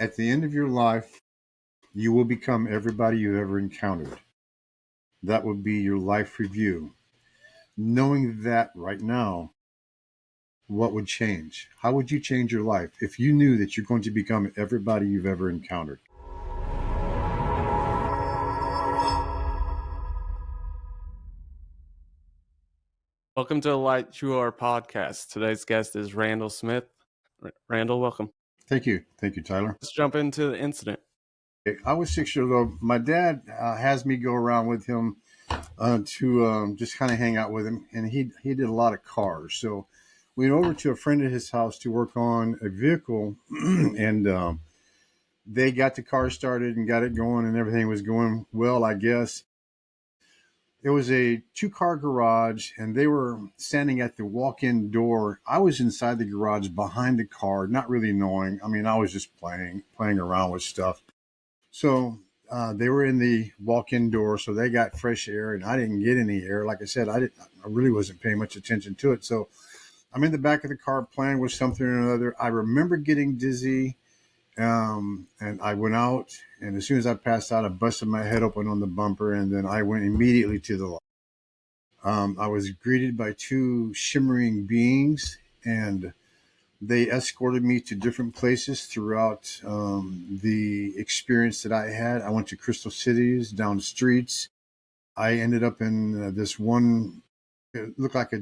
At the end of your life, you will become everybody you've ever encountered. That would be your life review. Knowing that right now, what would change? How would you change your life if you knew that you're going to become everybody you've ever encountered? Welcome to the Light True Our podcast. Today's guest is Randall Smith. Randall, welcome. Thank you. Thank you, Tyler. Let's jump into the incident. I was 6 years old. My dad has me go around with him to just kind of hang out with him, and he did a lot of cars. So we went over to a friend at his house to work on a vehicle, and they got the car started and got it going, and everything was going well, I guess. It was a 2-car garage, and they were standing at the walk-in door. I was inside the garage behind the car, not really knowing. I mean, I was just playing around with stuff. So they were in the walk-in door, so they got fresh air, and I didn't get any air. Like I said, I really wasn't paying much attention to it. So I'm in the back of the car playing with something or another. I remember getting dizzy, and I went out, and as soon as I passed out, I busted my head open on the bumper, and then I went immediately to the light. I was greeted by 2 shimmering beings, and they escorted me to different places throughout the experience that I had. I went to Crystal Cities, down the streets. I ended up in this one, it looked like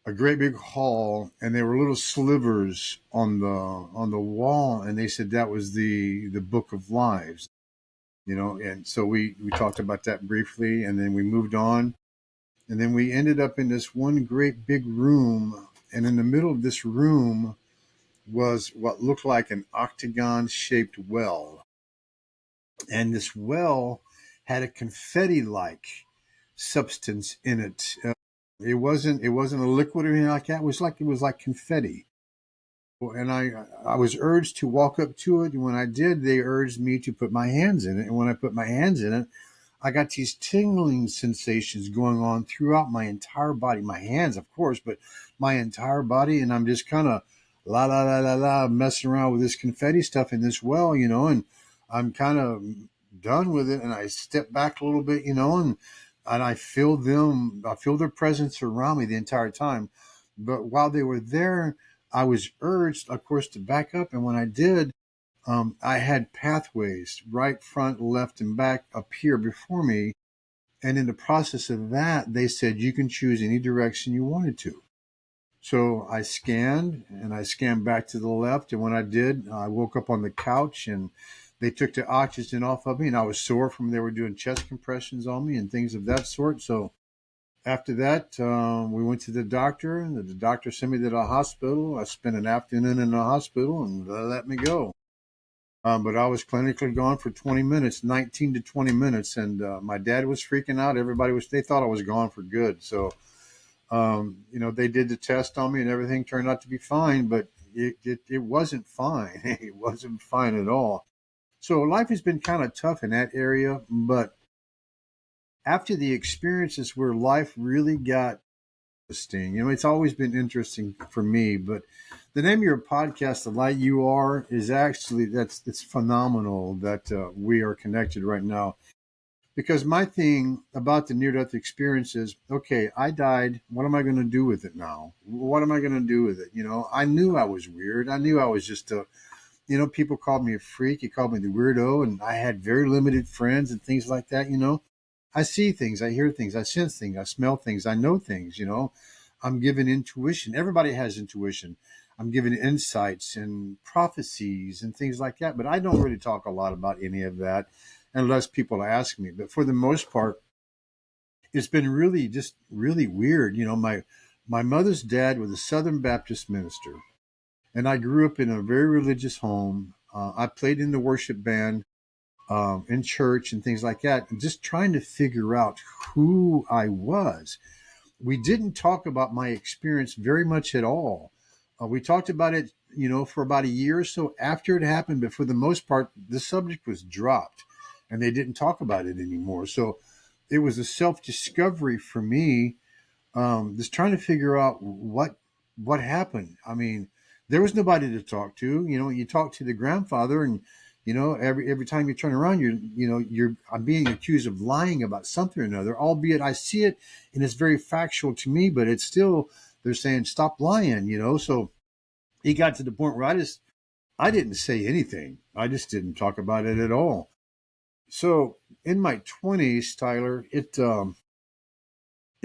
a great big hall, and there were little slivers on the wall, and they said that was the Book of Lives, and so we talked about that briefly, and then we moved on, and then we ended up in this one great big room, and in the middle of this room was what looked like an octagon shaped well, and this well had a confetti like substance in it. It wasn't a liquid or anything like that. It was like confetti. And I was urged to walk up to it. And when I did, they urged me to put my hands in it. And when I put my hands in it, I got these tingling sensations going on throughout my entire body. My hands, of course, but my entire body. And I'm just kind of la la la la la messing around with this confetti stuff in this well, and I'm kind of done with it. And I step back a little bit, and I feel their presence around me the entire time. But while they were there, I was urged, of course, to back up. And when I did, I had pathways right, front, left, and back appear before me. And in the process of that, they said, you can choose any direction you wanted to. So I scanned, and I scanned back to the left. And when I did, I woke up on the couch, and they took the oxygen off of me, and I was sore from they were doing chest compressions on me and things of that sort. So after that, we went to the doctor, and the doctor sent me to the hospital. I spent an afternoon in the hospital, and they let me go. But I was clinically gone for 20 minutes, 19 to 20 minutes, and my dad was freaking out. They thought I was gone for good. So, they did the test on me, and everything turned out to be fine, but it wasn't fine. It wasn't fine at all. So life has been kind of tough in that area, but after the experiences where life really got interesting, it's always been interesting for me, but the name of your podcast, The Light You Are, is actually, it's phenomenal that we are connected right now. Because my thing about the near-death experience is, okay, I died. What am I going to do with it now? What am I going to do with it? I knew I was weird. I knew I was just people called me a freak. He called me the weirdo, and I had very limited friends and things like that. I see things, I hear things, I sense things, I smell things, I know things. I'm given intuition. Everybody has intuition. I'm given insights and prophecies and things like that. But I don't really talk a lot about any of that unless people ask me. But for the most part, it's been really just really weird. My mother's dad was a Southern Baptist minister, and I grew up in a very religious home. I played in the worship band in church and things like that, and just trying to figure out who I was. We didn't talk about my experience very much at all. We talked about it, for about a year or so after it happened, but for the most part, the subject was dropped and they didn't talk about it anymore. So it was a self-discovery for me, just trying to figure out what happened. I mean, there was nobody to talk to. You talk to the grandfather, and every time you turn around, I'm being accused of lying about something or another. Albeit I see it, and it's very factual to me, but it's still they're saying stop lying. So it got to the point where I didn't say anything. I just didn't talk about it at all. So in my 20s, Tyler, it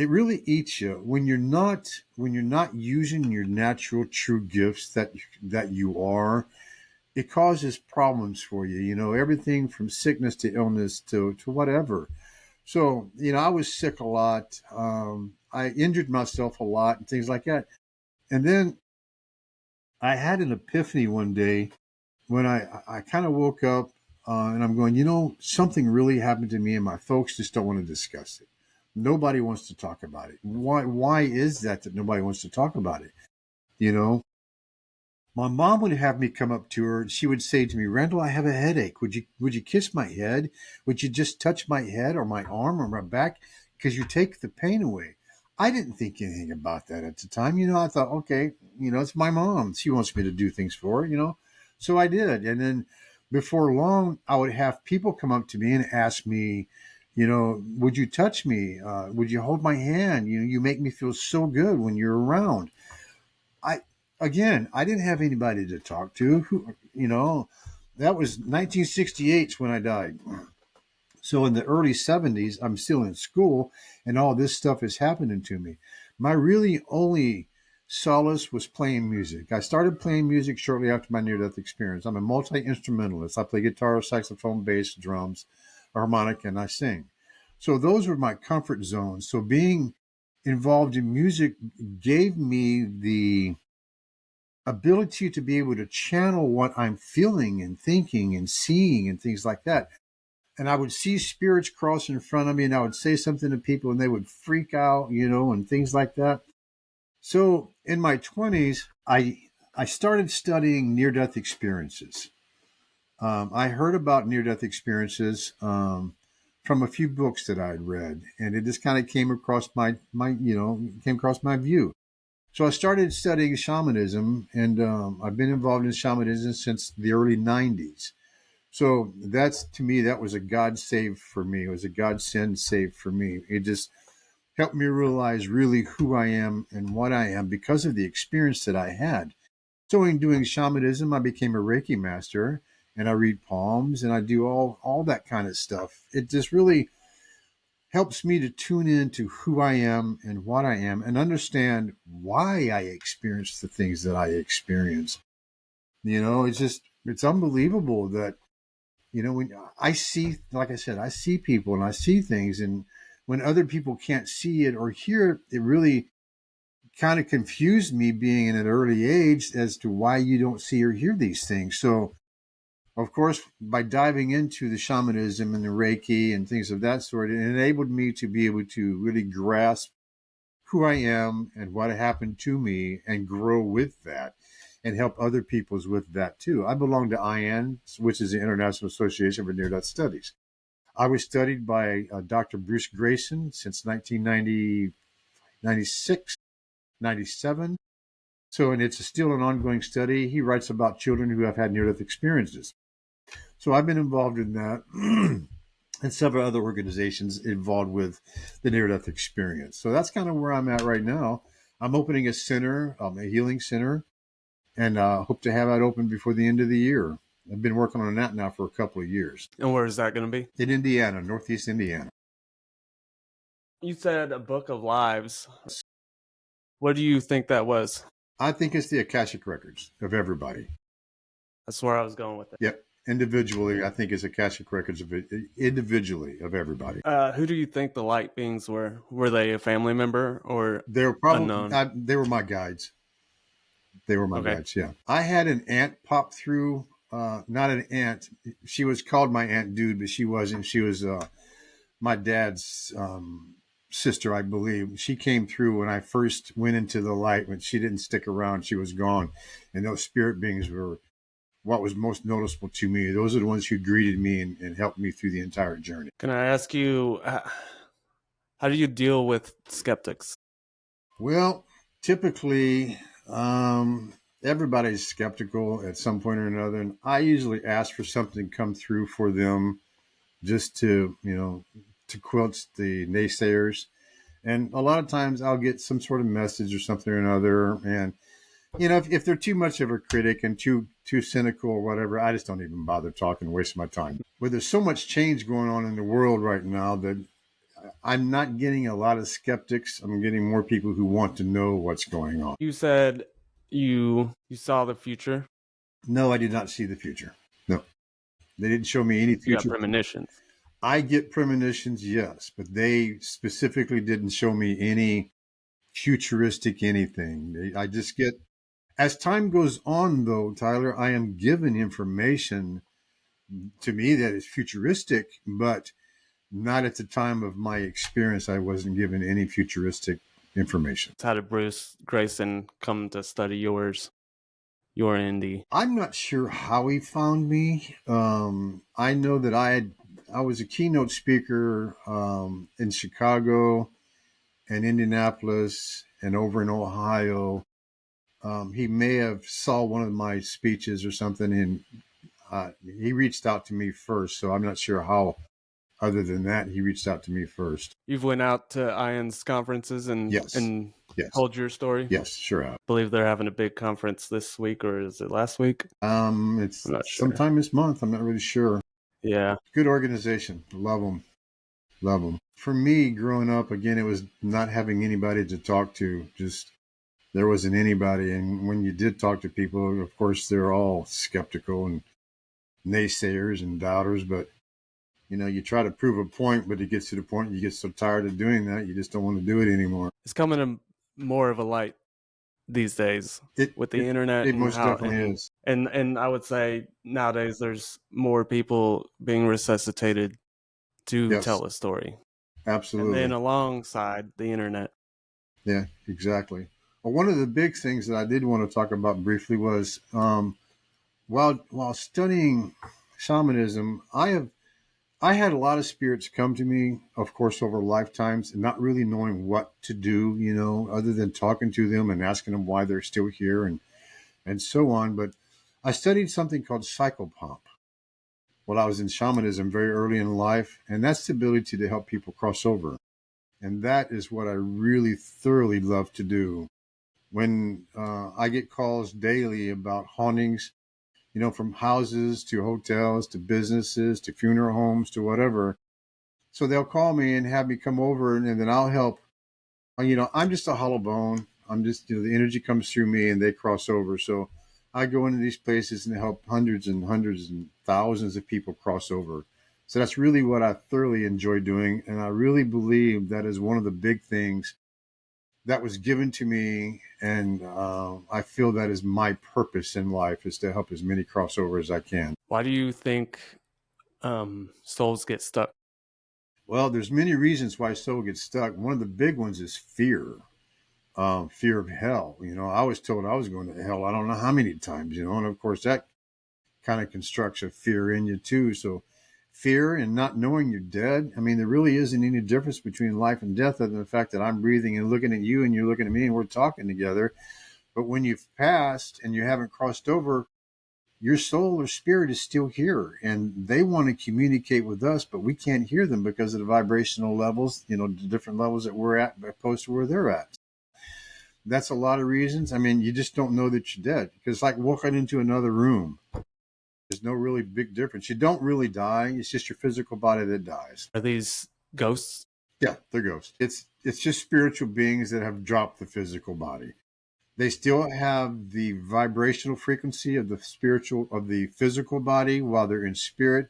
really eats you when you're not using your natural true gifts that you are. It causes problems for you. Everything from sickness to illness to whatever. So I was sick a lot. I injured myself a lot and things like that. And then I had an epiphany one day when I kind of woke up, and I'm going, something really happened to me, and my folks just don't want to discuss it. Nobody wants to talk about it. Why is that nobody wants to talk about it? You know, my mom would have me come up to her, and she would say to me, Randall, I have a headache. Would you kiss my head? Would you just touch my head or my arm or my back? Because you take the pain away. I didn't think anything about that at the time. I thought, okay, it's my mom. She wants me to do things for her. So I did. And then before long, I would have people come up to me and ask me, would you touch me? Would you hold my hand? You make me feel so good when you're around. I I didn't have anybody to talk to. That was 1968 when I died. So in the early 70s, I'm still in school, and all this stuff is happening to me. My really only solace was playing music. I started playing music shortly after my near-death experience. I'm a multi-instrumentalist. I play guitar, saxophone, bass, drums, harmonica, and I sing. So those were my comfort zones. So being involved in music gave me the ability to be able to channel what I'm feeling and thinking and seeing and things like that. And I would see spirits cross in front of me, and I would say something to people and they would freak out, and things like that. So in my 20s, I started studying near death experiences. I heard about near death experiences from a few books that I'd read, and it just kind of came across came across my view. So I started studying shamanism, and I've been involved in shamanism since the early 90s. So that's, to me, that was a God save for me. It was a God send save for me. It just helped me realize really who I am and what I am because of the experience that I had. So in doing shamanism, I became a Reiki master, and I read palms, and I do all that kind of stuff. It just really helps me to tune in to who I am and what I am and understand why I experience the things that I experience. It's unbelievable that, when I see, like I said, I see people and I see things, and when other people can't see it or hear it, it really kind of confused me being in an early age as to why you don't see or hear these things. So, of course, by diving into the shamanism and the Reiki and things of that sort, it enabled me to be able to really grasp who I am and what happened to me and grow with that and help other peoples with that too. I belong to IAN, which is the International Association for Near Death Studies. I was studied by Dr. Bruce Greyson since 1990, 96, 97. So, and it's still an ongoing study. He writes about children who have had near death experiences. So I've been involved in that and several other organizations involved with the near-death experience. So that's kind of where I'm at right now. I'm opening a center, a healing center, and hope to have that open before the end of the year. I've been working on that now for a couple of years. And where is that going to be? In Indiana, Northeast Indiana. You said a book of lives. What do you think that was? I think it's the Akashic Records of everybody. That's where I was going with it. Yep. Individually, I think it's Akashic Records of individually of everybody. Who do you think the light beings were? Were they a family member or They were probably unknown? they were my guides. They were my guides. Yeah. I had an aunt pop through. Not an aunt. She was called my Aunt Dude, but she wasn't. She was my dad's sister, I believe. She came through when I first went into the light. When she didn't stick around, she was gone. And those spirit beings were what was most noticeable to me. Those are the ones who greeted me and helped me through the entire journey. Can I ask you, how do you deal with skeptics? Well, typically, everybody's skeptical at some point or another, and I usually ask for something to come through for them, just to quench the naysayers. And a lot of times I'll get some sort of message or something or another. And, if they're too much of a critic and too cynical or whatever, I just don't even bother talking, waste my time. But there's so much change going on in the world right now that I'm not getting a lot of skeptics. I'm getting more people who want to know what's going on. You said you saw the future. No, I did not see the future. No, they didn't show me any You got future. premonitions. I get premonitions, yes, but they specifically didn't show me any futuristic anything. I just get, as time goes on, though, Tyler, I am given information to me that is futuristic, but not at the time of my experience. I wasn't given any futuristic information. How did Bruce Greyson come to study your NDE? I'm not sure how he found me. I know that I was a keynote speaker in Chicago and Indianapolis and over in Ohio. He may have saw one of my speeches or something, and he reached out to me first. So I'm not sure how. Other than that, he reached out to me first. You've went out to Ian's conferences and Yes. told your story? Yes, sure. I believe they're having a big conference this week, or is it last week? It's I'm not sure. sometime this month. I'm not really sure. Yeah. Good organization. Love them. Love them. For me, growing up, again, it was not having anybody to talk to. Just there wasn't anybody. And when you did talk to people, of course, they're all skeptical and naysayers and doubters. But, you try to prove a point, but it gets to the point you get so tired of doing that, you just don't want to do it anymore. It's coming to more of a light these days with the internet. It most definitely is. And I would say nowadays there's more people being resuscitated to tell a story. Absolutely. And then alongside the internet. Yeah, exactly. Well, one of the big things that I did want to talk about briefly was while studying shamanism, I had a lot of spirits come to me, of course, over lifetimes, and not really knowing what to do, other than talking to them and asking them why they're still here and so on. But I studied something called Psychopomp while I was in shamanism very early in life, and that's the ability to help people cross over. And that is what I really thoroughly love to do. When I get calls daily about hauntings, from houses to hotels to businesses to funeral homes to whatever. So they'll call me and have me come over, and then I'll help. I'm just a hollow bone. I'm just, the energy comes through me and they cross over. So I go into these places and help hundreds and hundreds and thousands of people cross over. So that's really what I thoroughly enjoy doing. And I really believe that is one of the big things that was given to me. And I feel that is my purpose in life, is to help as many crossover as I can. Why do you think souls get stuck? Well, there's many reasons why soul gets stuck. One of the big ones is fear. Fear of hell. I was told I was going to hell I don't know how many times, and of course that kind of constructs a fear in you too. So fear and not knowing you're dead. I mean, there really isn't any difference between life and death other than the fact that I'm breathing and looking at you and you're looking at me and we're talking together. But when you've passed and you haven't crossed over, your soul or spirit is still here, and they want to communicate with us, but we can't hear them because of the vibrational levels, the different levels that we're at opposed to where they're at. That's a lot of reasons. I mean, you just don't know that you're dead, because it's like walking into another room. There's no really big difference. You don't really die. It's just your physical body that dies. Are these ghosts? Yeah, they're ghosts. It's just spiritual beings that have dropped the physical body. They still have the vibrational frequency of the physical body while they're in spirit.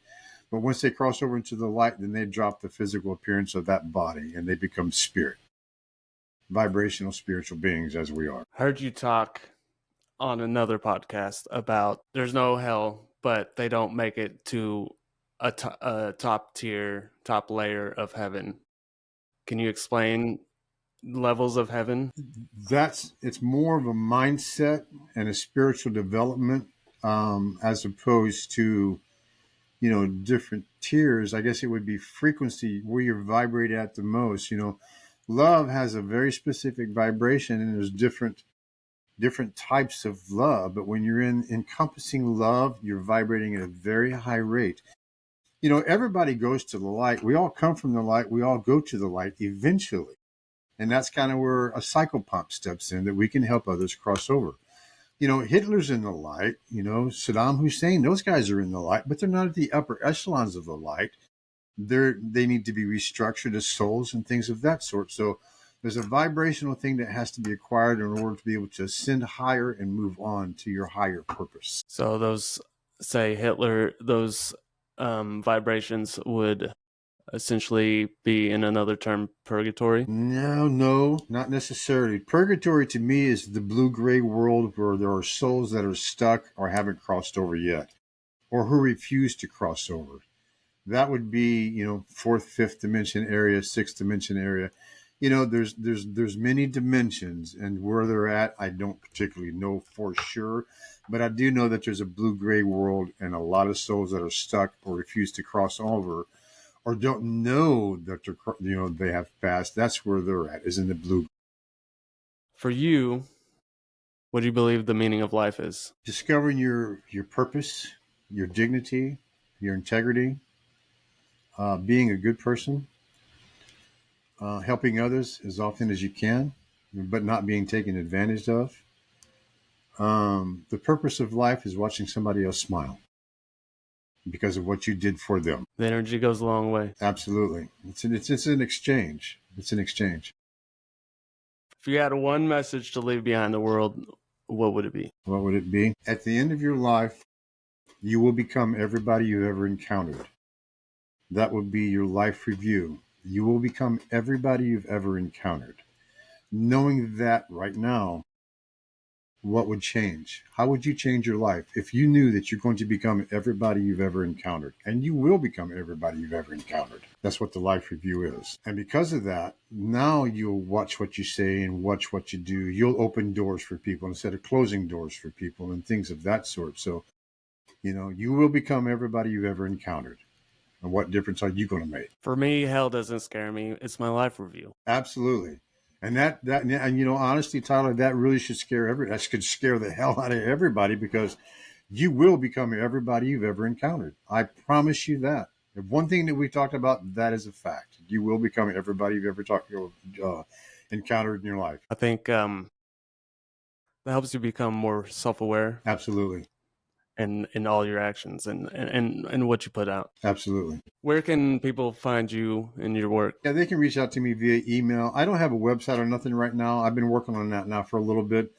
But once they cross over into the light, then they drop the physical appearance of that body and they become spirit. Vibrational spiritual beings as we are. I heard you talk on another podcast about there's no hell, but they don't make it to a top layer of heaven. Can you explain levels of heaven? It's more of a mindset and a spiritual development, as opposed to, different tiers. I guess it would be frequency where you're vibrating at the most. Love has a very specific vibration, and there's different different types of love. But when you're in encompassing love, you're vibrating at a very high rate. Everybody goes to the light. We all come from the light. We all go to the light eventually. And that's kind of where a psychopomp steps in, that we can help others cross over. Hitler's in the light, Saddam Hussein, those guys are in the light, but they're not at the upper echelons of the light. They need to be restructured as souls and things of that sort. So there's a vibrational thing that has to be acquired in order to be able to ascend higher and move on to your higher purpose. So those, say Hitler, those vibrations would essentially be, in another term, purgatory? No, not necessarily. Purgatory to me is the blue-gray world where there are souls that are stuck or haven't crossed over yet, or who refuse to cross over. That would be, fourth, fifth dimension area, sixth dimension area. There's many dimensions, and where they're at, I don't particularly know for sure, but I do know that there's a blue-gray world and a lot of souls that are stuck or refuse to cross over, or don't know that they have passed. That's where they're at, is in the blue. For you, what do you believe the meaning of life is? Discovering your purpose, your dignity, your integrity, being a good person, helping others as often as you can, but not being taken advantage of. The purpose of life is watching somebody else smile because of what you did for them. The energy goes a long way. Absolutely. It's an exchange. It's an exchange. If you had one message to leave behind the world, what would it be? What would it be? At the end of your life, you will become everybody you've ever encountered. That would be your life review. You will become everybody you've ever encountered. Knowing that right now, what would change? How would you change your life if you knew that you're going to become everybody you've ever encountered? And you will become everybody you've ever encountered. That's what the life review is. And because of that, now you'll watch what you say and watch what you do. You'll open doors for people instead of closing doors for people and things of that sort. So, you will become everybody you've ever encountered. And what difference are you going to make? For me, hell doesn't scare me. It's my life review. Absolutely. And honestly, Tyler, that really should that should scare the hell out of everybody, because you will become everybody you've ever encountered. I promise you that. If one thing that we talked about, that is a fact. You will become everybody you've ever encountered in your life. I think that helps you become more self-aware. Absolutely. In all your actions and what you put out. Absolutely. Where can people find you and your work? Yeah, they can reach out to me via email. I don't have a website or nothing right now. I've been working on that now for a little bit.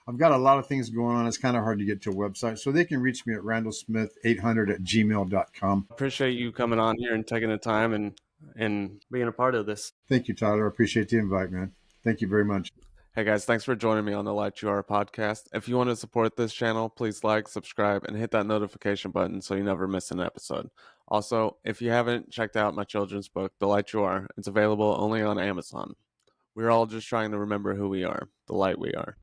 I've got a lot of things going on. It's kind of hard to get to a website. So they can reach me at randallsmith800@gmail.com. Appreciate you coming on here and taking the time and being a part of this. Thank you, Tyler. I appreciate the invite, man. Thank you very much. Hey guys, thanks for joining me on the Light You Are podcast. If you want to support this channel, please like, subscribe, and hit that notification button so you never miss an episode. Also, if you haven't checked out my children's book, The Light You Are, it's available only on Amazon. We're all just trying to remember who we are, the light we are.